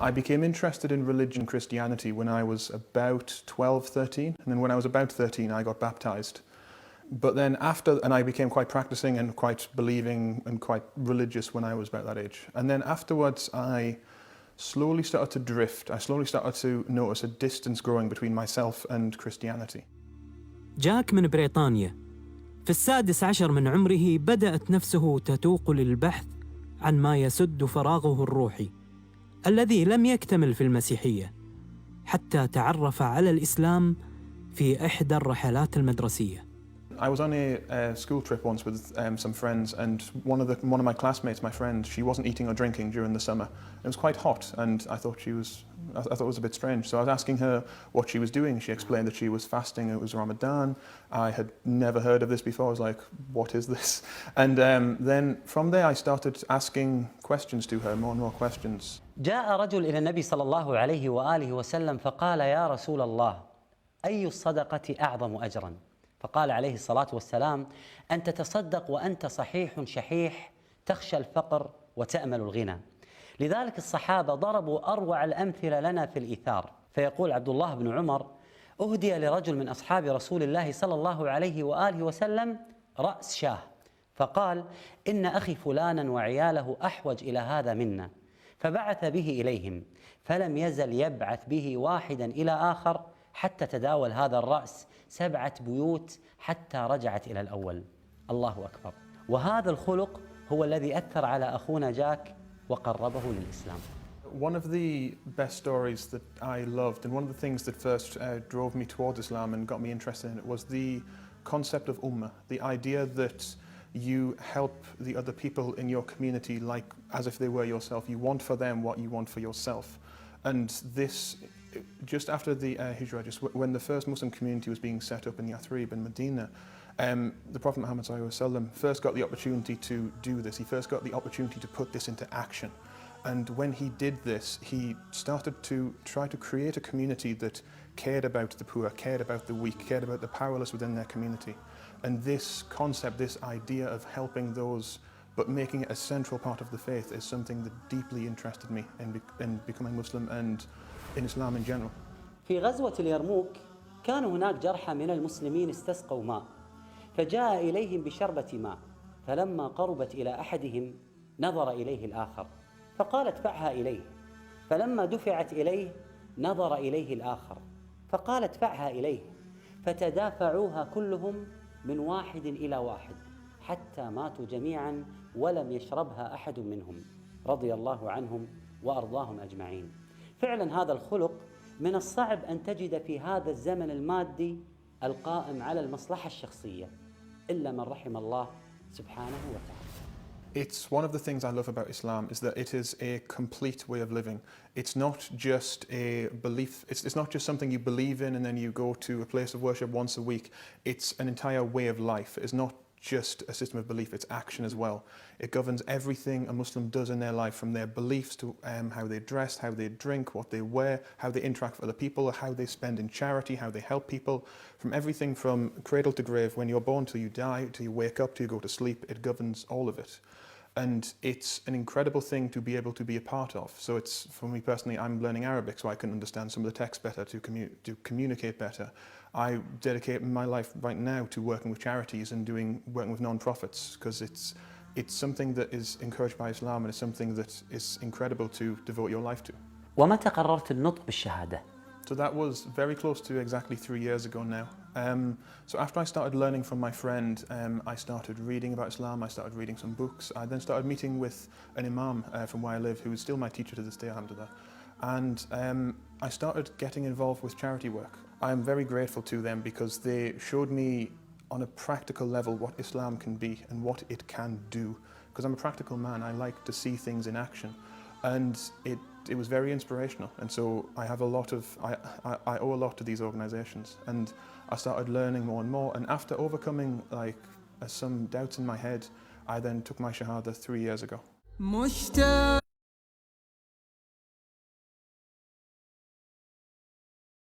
I became interested in religion, Christianity, when I was about 12, 13. And then when I was about 13, I got baptized. But then and I became quite practicing and quite believing and quite religious when I was about that age. And then afterwards, I slowly started to drift. I slowly started to notice a distance growing between myself and Christianity. جاك من بريطانيا. في 16 من عمره بدأت نفسه تتوق للبحث عن ما يسد فراغه الروحي الذي لم يكتمل في المسيحية، حتى تعرف على الإسلام في إحدى الرحلات المدرسية. I was on a school trip once with some friends, and one of my classmates, my friend, she wasn't eating or drinking during the summer. It was quite hot, and I thought it was a bit strange. So I was asking her what she was doing. She explained that she was fasting. It was Ramadan. I had never heard of this before. I was like, "What is this?" And then from there, I started asking questions to her, more and more questions. جاء رجل إلى النبي صلى الله عليه وآله وسلم فقال: يا رسول الله، أي الصدقة أعظم أجراً؟ فقال عليه الصلاة والسلام: أن تتصدق وأنت صحيح شحيح تخشى الفقر وتأمل الغنى. لذلك الصحابة ضربوا أروع الأمثلة لنا في الإيثار. فيقول عبد الله بن عمر: أهدي لرجل من أصحاب رسول الله صلى الله عليه وآله وسلم رأس شاه، فقال: إن أخي فلانا وعياله أحوج إلى هذا منا، فبعث به إليهم، فلم يزل يبعث به واحدا إلى آخر حتى تداول هذا الرأس 7 بيوت حتى رجعت إلى الأول. الله أكبر. وهذا الخلق هو الذي أثر على أخونا جاك وقربه للإسلام. One of the best stories that I loved, and one of the things that first drove me towards Islam and got me interested in it, was the concept of ummah, the idea that you help the other people in your community like as if they were yourself. You want for them what you want for yourself. And this, just after the Hijrah, just when the first Muslim community was being set up in Yathrib in Medina, the Prophet Muhammad ﷺ first got the opportunity to do this. He first got the opportunity to put this into action. And when he did this, he started to try to create a community that cared about the poor, cared about the weak, cared about the powerless within their community. And this concept, this idea of helping those but making it a central part of the faith, is something that deeply interested me in becoming Muslim and in Islam in general. في غزوة اليرموك كان هناك جرحى من المسلمين استسقوا ماء، فجاء إليهم بشربة ماء، فلما قربت إلى أحدهم نظر إليه الآخر فقال: ادفعها إليه، فلما دفعت إليه نظر إليه الآخر فقال: ادفعها إليه، فتدافعوها كلهم من واحد إلى واحد حتى ماتوا جميعا ولم يشربها أحد منهم، رضي الله عنهم وأرضاهم أجمعين. فعلا هذا الخلق من الصعب أن تجد في هذا الزمن المادي القائم على المصلحة الشخصية إلا من رحم الله سبحانه وتعالى. It's one of the things I love about Islam is that it is a complete way of living. It's not just a belief, it's not just something you believe in and then you go to a place of worship once a week. It's an entire way of life. It's not just a system of belief, it's action as well. It governs everything a Muslim does in their life, from their beliefs to how they dress, how they drink, what they wear, how they interact with other people, how they spend in charity, how they help people. From everything from cradle to grave, when you're born till you die, till you wake up, till you go to sleep, it governs all of it. And it's an incredible thing to be able to be a part of. So it's, for me personally, I'm learning Arabic so I can understand some of the text better, to communicate better. I dedicate my life right now to working with charities and working with non-profits, because it's something that is encouraged by Islam and it's something that is incredible to devote your life to. ومتى قررت النطق بالشهادة؟ So that was very close to exactly 3 years ago now. So after I started learning from my friend, I started reading about Islam, I started reading some books. I then started meeting with an imam from where I live, who is still my teacher to this day, alhamdulillah. And I started getting involved with charity work. I am very grateful to them because they showed me on a practical level what Islam can be and what it can do. Because I'm a practical man, I like to see things in action. And it was very inspirational, and so I have I owe a lot to these organizations, and I started learning more and more. And after overcoming some doubts in my head, I then took my Shahada 3 years ago.